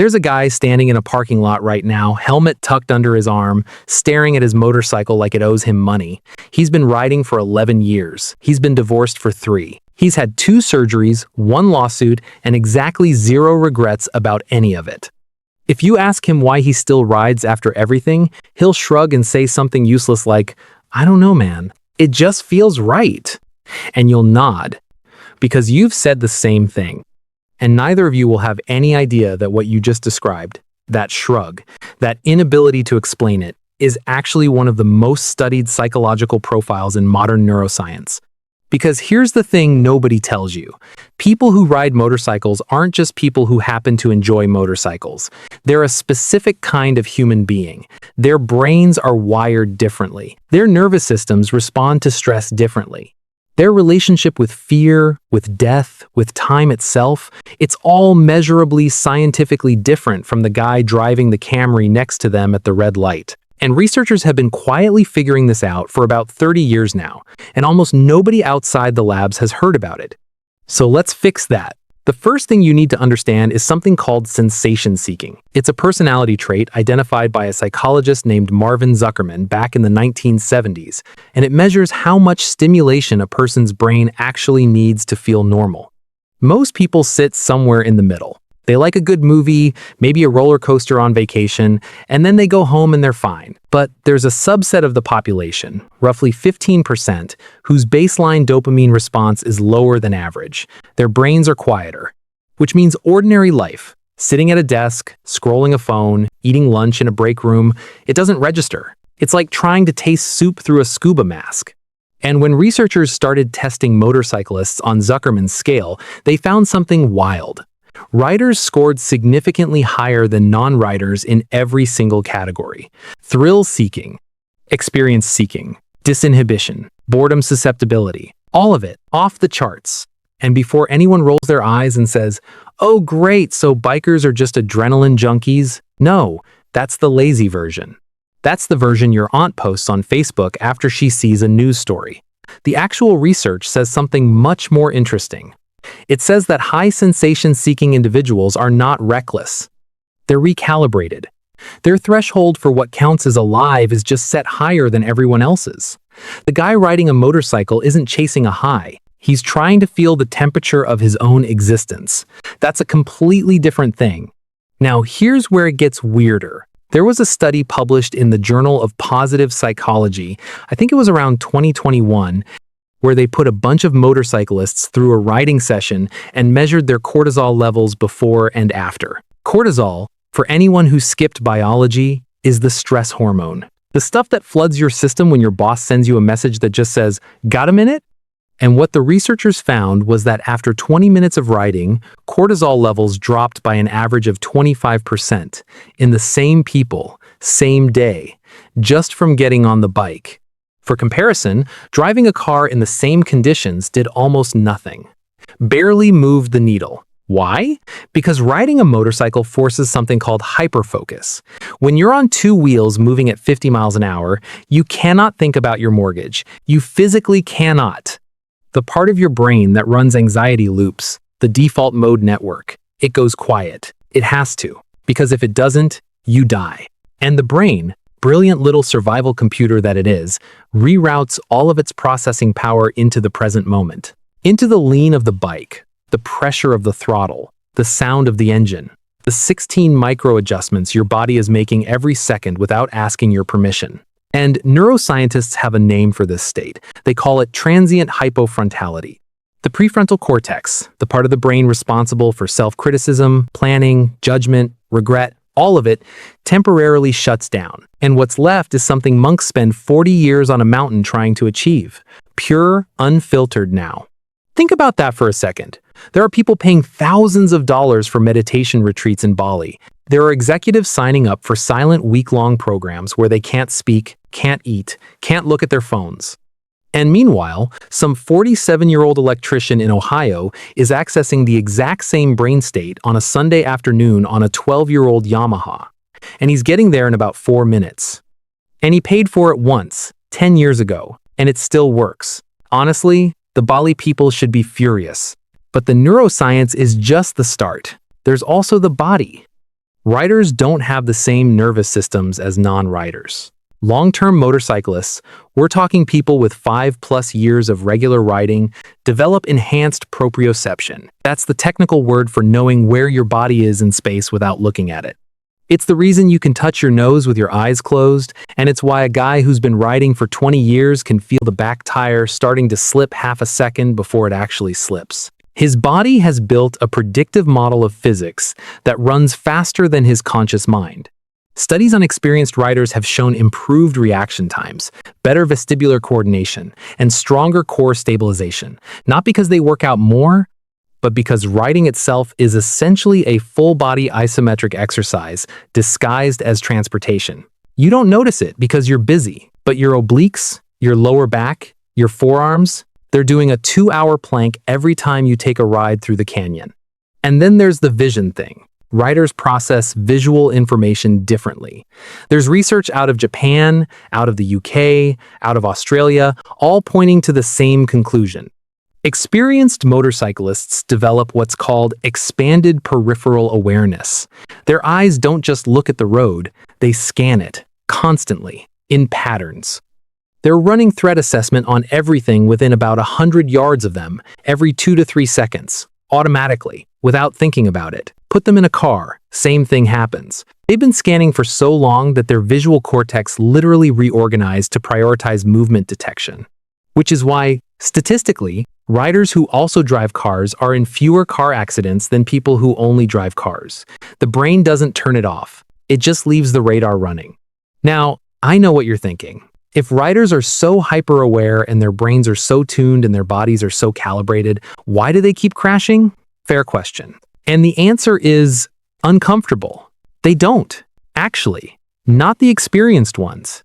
There's a guy standing in a parking lot right now, helmet tucked under his arm, staring at his motorcycle like it owes him money. He's been riding for 11 years. He's been divorced for 3. He's had 2 surgeries, 1 lawsuit, and exactly 0 regrets about any of it. If you ask him why he still rides after everything, he'll shrug and say something useless like, "I don't know, man. It just feels right." And you'll nod, because you've said the same thing. And neither of you will have any idea that what you just described, that shrug, that inability to explain it, is actually one of the most studied psychological profiles in modern neuroscience. Because here's the thing nobody tells you. People who ride motorcycles aren't just people who happen to enjoy motorcycles. They're a specific kind of human being. Their brains are wired differently. Their nervous systems respond to stress differently. Their relationship with fear, with death, with time itself, it's all measurably scientifically different from the guy driving the Camry next to them at the red light. And researchers have been quietly figuring this out for about 30 years now, and almost nobody outside the labs has heard about it. So let's fix that. The first thing you need to understand is something called sensation seeking. It's a personality trait identified by a psychologist named Marvin Zuckerman back in the 1970s, and it measures how much stimulation a person's brain actually needs to feel normal. Most people sit somewhere in the middle. They like a good movie, maybe a roller coaster on vacation, and then they go home and they're fine. But there's a subset of the population, roughly 15%, whose baseline dopamine response is lower than average. Their brains are quieter, which means ordinary life, sitting at a desk, scrolling a phone, eating lunch in a break room, it doesn't register. It's like trying to taste soup through a scuba mask. And when researchers started testing motorcyclists on Zuckerman's scale, they found something wild. Riders scored significantly higher than non-riders in every single category. Thrill-seeking, experience-seeking, disinhibition, boredom susceptibility, all of it off the charts. And before anyone rolls their eyes and says, "Oh great, so bikers are just adrenaline junkies," no, that's the lazy version. That's the version your aunt posts on Facebook after she sees a news story. The actual research says something much more interesting. It says that high sensation-seeking individuals are not reckless. They're recalibrated. Their threshold for what counts as alive is just set higher than everyone else's. The guy riding a motorcycle isn't chasing a high. He's trying to feel the temperature of his own existence. That's a completely different thing. Now, here's where it gets weirder. There was a study published in the Journal of Positive Psychology, I think it was around 2021, where they put a bunch of motorcyclists through a riding session and measured their cortisol levels before and after. Cortisol, for anyone who skipped biology, is the stress hormone. The stuff that floods your system when your boss sends you a message that just says, "Got a minute?" And what the researchers found was that after 20 minutes of riding, cortisol levels dropped by an average of 25% in the same people, same day, just from getting on the bike. For comparison, driving a car in the same conditions did almost nothing. Barely moved the needle. Why? Because riding a motorcycle forces something called hyperfocus. When you're on 2 wheels moving at 50 miles an hour, you cannot think about your mortgage. You physically cannot. The part of your brain that runs anxiety loops, the default mode network, it goes quiet. It has to, because if it doesn't, you die. And the brain, brilliant little survival computer that it is, reroutes all of its processing power into the present moment, into the lean of the bike, the pressure of the throttle, the sound of the engine, the 16 micro adjustments your body is making every second without asking your permission. And neuroscientists have a name for this state. They call it transient hypofrontality. The prefrontal cortex, the part of the brain responsible for self-criticism, planning, judgment, regret, all of it temporarily shuts down. And what's left is something monks spend 40 years on a mountain trying to achieve. Pure, unfiltered now. Think about that for a second. There are people paying thousands of dollars for meditation retreats in Bali. There are executives signing up for silent week-long programs where they can't speak, can't eat, can't look at their phones. And meanwhile, some 47-year-old electrician in Ohio is accessing the exact same brain state on a Sunday afternoon on a 12-year-old Yamaha. And he's getting there in about 4 minutes. And he paid for it once, 10 years ago, and it still works. Honestly, the Bali people should be furious. But the neuroscience is just the start. There's also the body. Riders don't have the same nervous systems as non-riders. Long-term motorcyclists, we're talking people with 5+ years of regular riding, develop enhanced proprioception. That's the technical word for knowing where your body is in space without looking at it. It's the reason you can touch your nose with your eyes closed, and it's why a guy who's been riding for 20 years can feel the back tire starting to slip half a second before it actually slips. His body has built a predictive model of physics that runs faster than his conscious mind. Studies on experienced riders have shown improved reaction times, better vestibular coordination, and stronger core stabilization, not because they work out more, but because riding itself is essentially a full-body isometric exercise disguised as transportation. You don't notice it because you're busy, but your obliques, your lower back, your forearms, they're doing a 2-hour plank every time you take a ride through the canyon. And then there's the vision thing. Riders process visual information differently. There's research out of Japan, out of the UK, out of Australia, all pointing to the same conclusion. Experienced motorcyclists develop what's called expanded peripheral awareness. Their eyes don't just look at the road, they scan it, constantly, in patterns. They're running threat assessment on everything within about 100 yards of them, every 2 to 3 seconds, automatically, without thinking about it. Put them in a car, same thing happens. They've been scanning for so long that their visual cortex literally reorganized to prioritize movement detection. Which is why, statistically, riders who also drive cars are in fewer car accidents than people who only drive cars. The brain doesn't turn it off. It just leaves the radar running. Now, I know what you're thinking. If riders are so hyper-aware and their brains are so tuned and their bodies are so calibrated, why do they keep crashing? Fair question. And the answer is uncomfortable. They don't, actually. Not the experienced ones.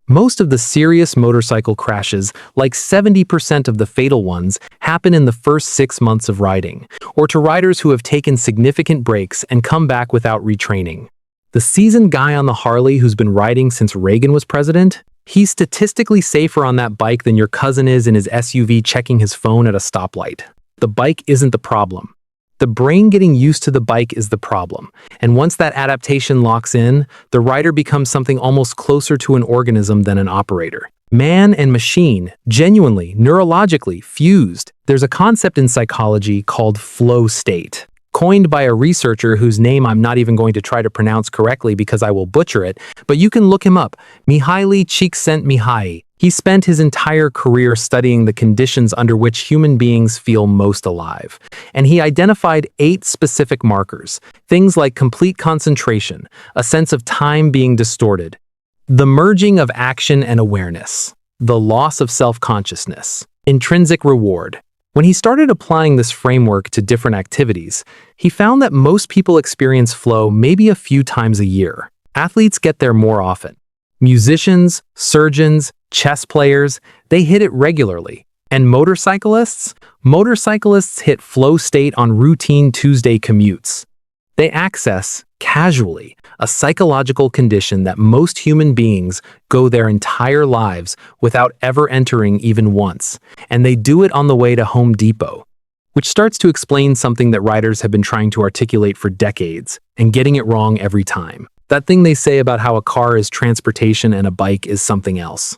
Most of the serious motorcycle crashes, like 70% of the fatal ones, happen in the first 6 months of riding, or to riders who have taken significant breaks and come back without retraining. The seasoned guy on the Harley who's been riding since Reagan was president, he's statistically safer on that bike than your cousin is in his SUV checking his phone at a stoplight. The bike isn't the problem. The brain getting used to the bike is the problem, and once that adaptation locks in, the rider becomes something almost closer to an organism than an operator. Man and machine, genuinely, neurologically fused. There's a concept in psychology called flow state, coined by a researcher whose name I'm not even going to try to pronounce correctly because I will butcher it, but you can look him up, Mihaly Csikszentmihalyi. He spent his entire career studying the conditions under which human beings feel most alive, and he identified 8 specific markers, things like complete concentration, a sense of time being distorted, the merging of action and awareness, the loss of self-consciousness, intrinsic reward. When he started applying this framework to different activities, he found that most people experience flow maybe a few times a year. Athletes get there more often. Musicians, surgeons, chess players, they hit it regularly. And motorcyclists? Motorcyclists hit flow state on routine Tuesday commutes. They access, casually, a psychological condition that most human beings go their entire lives without ever entering even once, and they do it on the way to Home Depot, which starts to explain something that riders have been trying to articulate for decades, and getting it wrong every time. That thing they say about how a car is transportation and a bike is something else.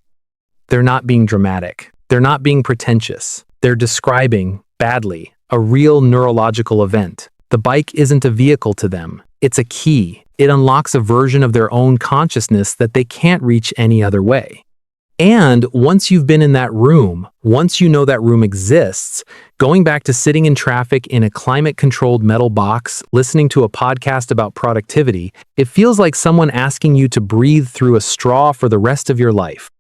They're not being dramatic. They're not being pretentious. They're describing, badly, a real neurological event. The bike isn't a vehicle to them. It's a key. It unlocks a version of their own consciousness that they can't reach any other way. And once you've been in that room, once you know that room exists, going back to sitting in traffic in a climate-controlled metal box, listening to a podcast about productivity, it feels like someone asking you to breathe through a straw for the rest of your life.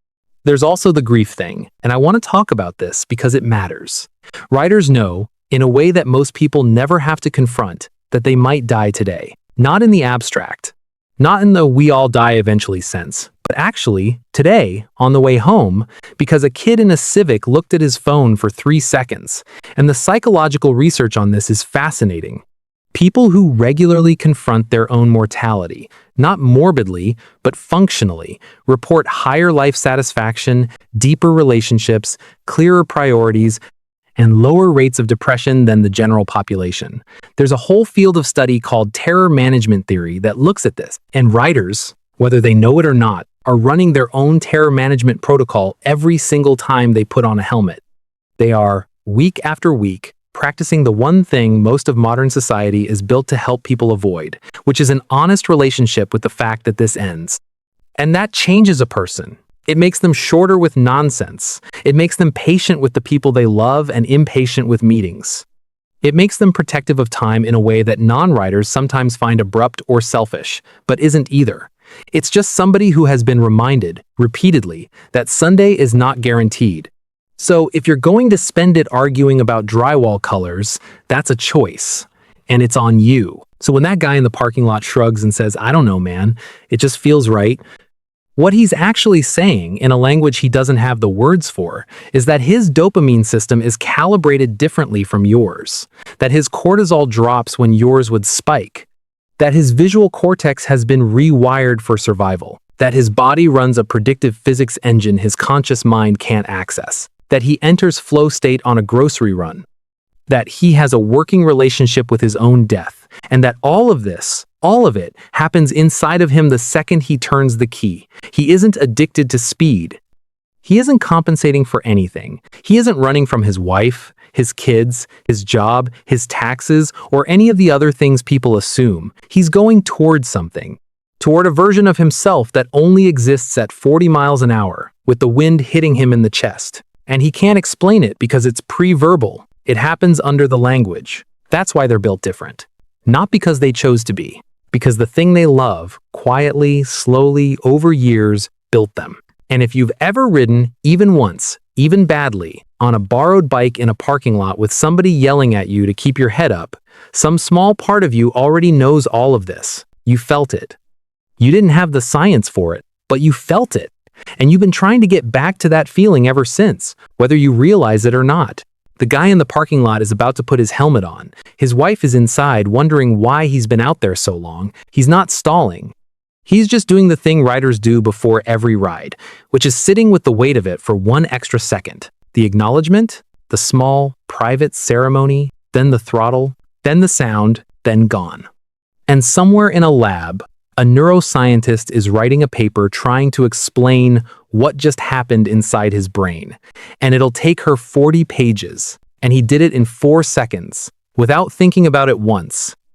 There's also the grief thing, and I want to talk about this because it matters. Riders know, in a way that most people never have to confront, that they might die today. Not in the abstract, not in the we all die eventually sense, but actually, today, on the way home, because a kid in a Civic looked at his phone for 3 seconds. And the psychological research on this is fascinating. People who regularly confront their own mortality, not morbidly, but functionally, report higher life satisfaction, deeper relationships, clearer priorities, and lower rates of depression than the general population. There's a whole field of study called terror management theory that looks at this, and writers, whether they know it or not, are running their own terror management protocol every single time they put on a helmet. They are, week after week, practicing the one thing most of modern society is built to help people avoid, which is an honest relationship with the fact that this ends. And that changes a person. It makes them shorter with nonsense. It makes them patient with the people they love and impatient with meetings. It makes them protective of time in a way that non-writers sometimes find abrupt or selfish, but isn't either. It's just somebody who has been reminded, repeatedly, that Sunday is not guaranteed. So if you're going to spend it arguing about drywall colors, that's a choice. And it's on you. So when that guy in the parking lot shrugs and says, "I don't know, man, it just feels right," what he's actually saying, in a language he doesn't have the words for, is that his dopamine system is calibrated differently from yours, that his cortisol drops when yours would spike, that his visual cortex has been rewired for survival, that his body runs a predictive physics engine his conscious mind can't access, that he enters flow state on a grocery run, that he has a working relationship with his own death, and that all of it, happens inside of him the second he turns the key. He isn't addicted to speed. He isn't compensating for anything. He isn't running from his wife, his kids, his job, his taxes, or any of the other things people assume. He's going towards something, toward a version of himself that only exists at 40 miles an hour, with the wind hitting him in the chest. And he can't explain it because it's pre-verbal. It happens under the language. That's why they're built different. Not because they chose to be, because the thing they love, quietly, slowly, over years, built them. And if you've ever ridden, even once, even badly, on a borrowed bike in a parking lot with somebody yelling at you to keep your head up, some small part of you already knows all of this. You felt it. You didn't have the science for it, but you felt it. And you've been trying to get back to that feeling ever since, whether you realize it or not. The guy in the parking lot is about to put his helmet on. His wife is inside, wondering why he's been out there so long. He's not stalling. He's just doing the thing riders do before every ride, which is sitting with the weight of it for one extra second. The acknowledgement, the small, private ceremony, then the throttle, then the sound, then gone. And somewhere in a lab, a neuroscientist is writing a paper trying to explain what just happened inside his brain. And it'll take her 40 pages. And he did it in 4 seconds, without thinking about it once.